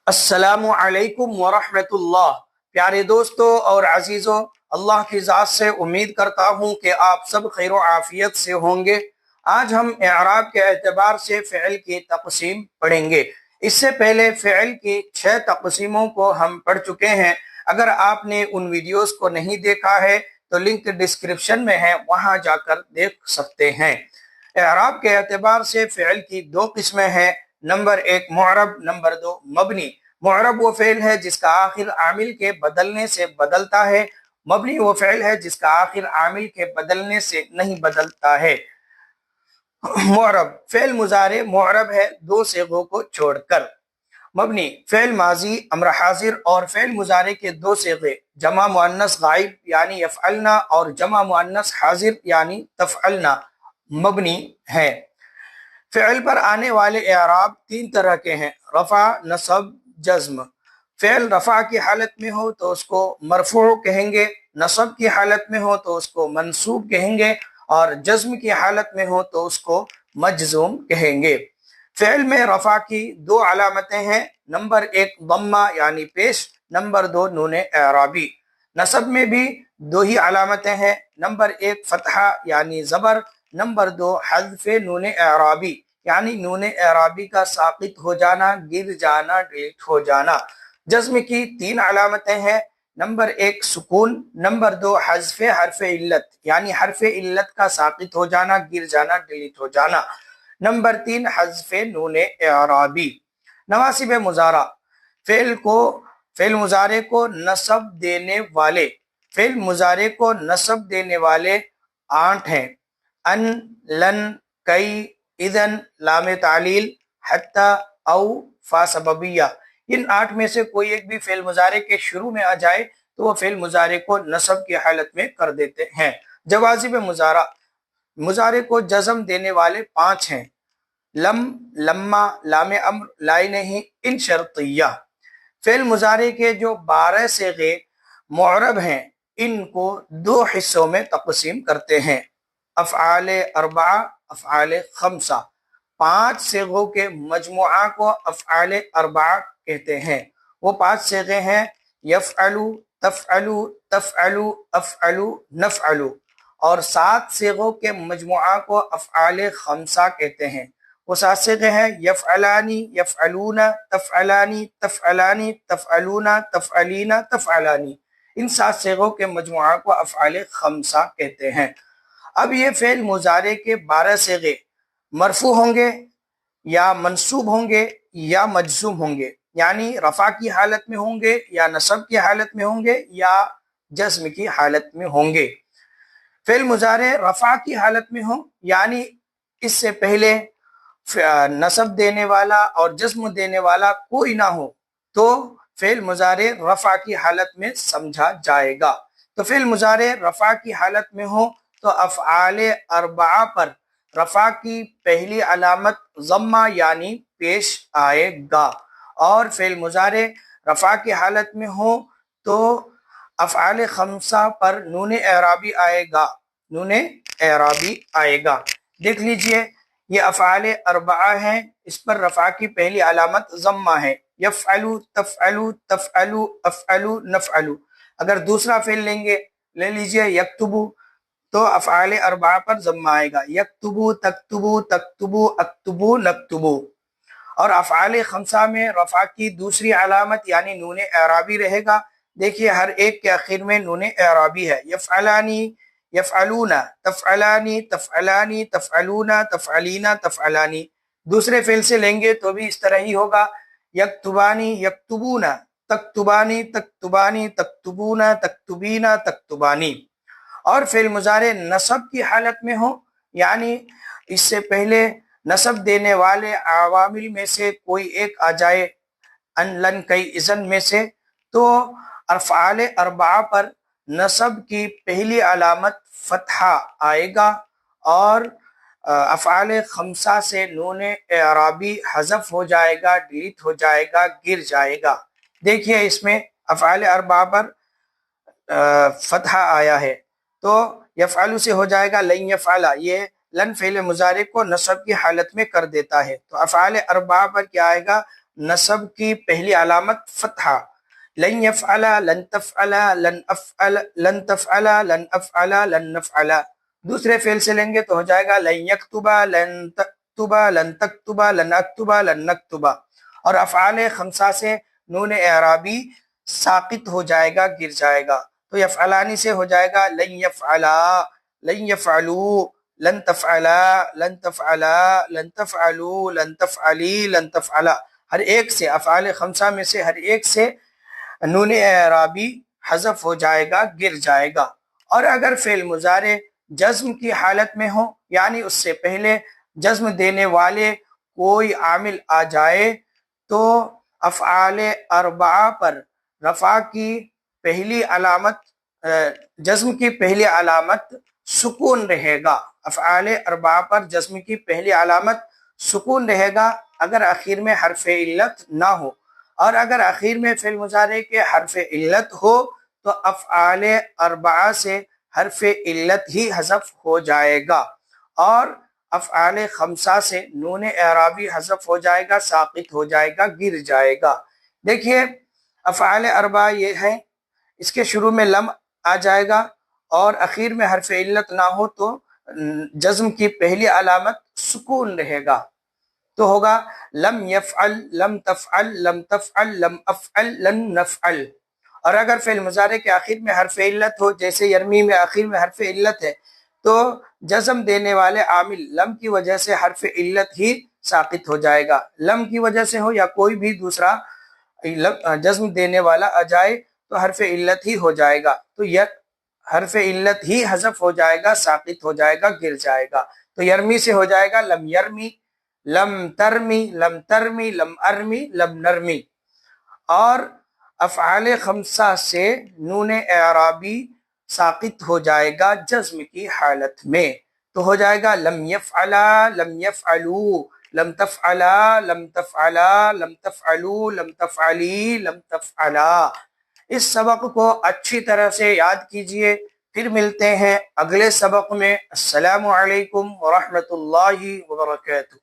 السلام علیکم ورحمۃ اللہ۔ پیارے دوستوں اور عزیزوں، اللہ کی ذات سے امید کرتا ہوں کہ آپ سب خیر و عافیت سے ہوں گے۔ آج ہم اعراب کے اعتبار سے فعل کی تقسیم پڑھیں گے۔ اس سے پہلے فعل کی 6 تقسیموں کو ہم پڑھ چکے ہیں۔ اگر آپ نے ان ویڈیوز کو نہیں دیکھا ہے تو لنک ڈسکرپشن میں ہے، وہاں جا کر دیکھ سکتے ہیں۔ اعراب کے اعتبار سے فعل کی 2 قسمیں ہیں۔ نمبر 1 معرب، نمبر 2 مبنی۔ معرب وہ فعل ہے جس کا آخر عامل کے بدلنے سے بدلتا ہے۔ مبنی وہ فعل ہے جس کا آخر عامل کے بدلنے سے نہیں بدلتا ہے۔ معرب فعل مضارع معرب ہے 2 صیغوں کو چھوڑ کر۔ مبنی فعل ماضی، امر حاضر اور فعل مضارع کے 2 صیغے جمع مؤنث غائب یعنی یفعلنا اور جمع مؤنث حاضر یعنی تفعلنا مبنی ہیں۔ فعل پر آنے والے اعراب 3 طرح کے ہیں: رفع، نصب، جزم۔ فعل رفع کی حالت میں ہو تو اس کو مرفوع کہیں گے، نصب کی حالت میں ہو تو اس کو منصوب کہیں گے، اور جزم کی حالت میں ہو تو اس کو مجزوم کہیں گے۔ فعل میں رفع کی 2 علامتیں ہیں: نمبر 1 ضمہ یعنی پیش، نمبر 2 نون اعرابی۔ نصب میں بھی 2 ہی علامتیں ہیں: نمبر 1 فتحہ یعنی زبر، نمبر 2 حذف نون اعرابی یعنی نون اعرابی کا ساقط ہو جانا، گر جانا، ڈیلیٹ ہو جانا۔ جزم کی 3 علامتیں ہیں: نمبر 1 سکون، نمبر 2 حذف حرف علت یعنی حرف علت کا ساقط ہو جانا، گر جانا، ڈیلیٹ ہو جانا، نمبر 3 حذف نون اعرابی۔ نواصب مضارع فعل مضارع کو نصب دینے والے فعل مضارع کو نصب دینے والے 8 ہیں: ان، لن، کئی، اذن، لام تعلیل، حتی، او، فا سببیہ۔ ان 8 میں سے کوئی ایک بھی فعل مضارع کے شروع میں آ جائے تو وہ فعل مضارع کو نصب کی حالت میں کر دیتے ہیں۔ جوازب مضارع کو جزم دینے والے 5 ہیں: لم، لما، لام امر، لائے نہیں، ان شرطیہ۔ فعل مضارع کے جو 12 صیغے معرب ہیں ان کو 2 حصوں میں تقسیم کرتے ہیں: افعال اربعہ، افعال خمسہ۔ 5 صیغوں کے مجموعہ کو افعال اربعہ کہتے ہیں۔ وہ 5 صیغے ہیں: یفعلو، تفعلو، تفعلو، افعلو، نفعلو۔ اور 7 صیغوں کے مجموعہ کو افعال خمسہ کہتے ہیں۔ وہ 7 صیغے ہیں: یفعلانی، یفعلون، تفعلانی، تفعلانی، تفعلون، تفعلین، تفعلانی۔ ان 7 صیغوں کے مجموعہ کو افعال خمسہ کہتے ہیں۔ اب یہ فعل مضارع کے 12 صیغے مرفوع ہوں گے یا منصوب ہوں گے یا مجزوم ہوں گے، یعنی رفع کی حالت میں ہوں گے یا نصب کی حالت میں ہوں گے یا جزم کی حالت میں ہوں گے۔ فعل مضارع رفع کی حالت میں ہوں یعنی اس سے پہلے نصب دینے والا اور جزم دینے والا کوئی نہ ہو تو فعل مضارع رفع کی حالت میں سمجھا جائے گا۔ تو فعل مضارع رفع کی حالت میں ہو تو افعال اربعہ پر رفع کی پہلی علامت ضمہ یعنی پیش آئے گا، اور فعل مضارع رفع کی حالت میں ہو تو افعال خمسہ پر نون اعرابی آئے گا، نون اعرابی آئے گا۔ دیکھ لیجئے یہ افعال اربعہ ہیں، اس پر رفع کی پہلی علامت ضمہ ہے: یفعلو، تفعلو، تفعلو، افعلو، نفعلو۔ اگر دوسرا فعل لے لیجئے یکتبو تو افعال اربعہ پر ضمہ آئے گا: یکتبو، تکتبو، تکتبو، اکتبو، نکتبو۔ اور افعال خمسہ میں رفع کی دوسری علامت یعنی نون اعرابی رہے گا۔ دیکھیے ہر ایک کے آخر میں نون اعرابی ہے: یفعلانی، یفعلون، تفعلانی، تفعلانی، تفعلون، تفعلین، تفعلانی۔ دوسرے فعل سے لیں گے تو بھی اس طرح ہی ہوگا: یکتبانی، یکتبون، تکتبانی، تکتبانی، تکتبون، تکتبین، تکتبانی۔ اور فعل مضارع نصب کی حالت میں ہو یعنی اس سے پہلے نصب دینے والے عوامل میں سے کوئی ایک آ جائے، ان، لن، کئی، اذن میں سے، تو افعال اربعہ پر نصب کی پہلی علامت فتحہ آئے گا اور افعال خمسہ سے نون اعرابی حذف ہو جائے گا، ڈیلیٹ ہو جائے گا، گر جائے گا۔ دیکھیے اس میں افعال اربعہ پر فتحہ آیا ہے تو یفعلو سے ہو جائے گا لن یفعلا، یہ لن فعل مضارع کو نصب کی حالت میں کر دیتا ہے۔ تو افعال اربعہ پر کیا آئے گا؟ نصب کی پہلی علامت فتحہ، لن یفعلا، لن تفعلا، لن افعل، لن تفعلا، لن افعلا، لن نفعلا۔ دوسرے فعل سے لیں گے تو ہو جائے گا لن یکتبا، لن تکتبا، لن تکتبا، لن اکتبا، لن نکتبا۔ اور افعال خمسہ سے نون اعرابی ساقط ہو جائے گا، گر جائے گا، تو یفعلانی سے ہو جائے گا لن یفعلا، لن یفعلو، لن تفعلا، لن تفعلا، لن تفعلو، لن تفعلی، لن تفعلا۔ ہر ایک سے، افعال خمسہ میں سے ہر ایک سے نون اعرابی حذف ہو جائے گا، گر جائے گا۔ اور اگر فعل مضارع جزم کی حالت میں ہو، یعنی اس سے پہلے جزم دینے والے کوئی عامل آ جائے، تو افعال اربعہ پر رفع کی پہلی علامت، جزم کی پہلی علامت سکون رہے گا۔ افعال اربعہ پر جزم کی پہلی علامت سکون رہے گا اگر آخر میں حرف علت نہ ہو، اور اگر آخر میں فعل مضارع کے حرف علت ہو تو افعال اربعہ سے حرف علت ہی حذف ہو جائے گا، اور افعال خمسہ سے نون اعرابی حذف ہو جائے گا، ساقط ہو جائے گا، گر جائے گا۔ دیکھیے افعال اربعہ یہ ہے، اس کے شروع میں لم آ جائے گا اور اخیر میں حرف علت نہ ہو تو جزم کی پہلی علامت سکون رہے گا، تو ہوگا لم یفعل، لم تفعل، لم تفعل، لم افعل، لن نفعل۔ اور اگر فعل مضارع کے آخر میں حرف علت ہو، جیسے یرمی میں آخر میں حرف علت ہے، تو جزم دینے والے عامل لم کی وجہ سے حرف علت ہی ساقط ہو جائے گا۔ لم کی وجہ سے ہو یا کوئی بھی دوسرا جزم دینے والا آ جائے تو حرف علت ہی ہو جائے گا، تو حرف علت ہی حذف ہو جائے گا، ساقط ہو جائے گا، گر جائے گا۔ تو یرمی سے ہو جائے گا لم یرمی، لم ترمی، لم ترمی، لم ارمی، لم نرمی۔ اور افعال خمسہ سے نون اعرابی ساقط ہو جائے گا جزم کی حالت میں، تو ہو جائے گا لم یفعلا، لم یفعلو، لم تفعلا، لم تفعلا، لم تفعلو، لم تفعلی، لم تفعلا۔ اس سبق کو اچھی طرح سے یاد کیجئے، پھر ملتے ہیں اگلے سبق میں۔ السلام علیکم ورحمۃ اللہ وبرکاتہ۔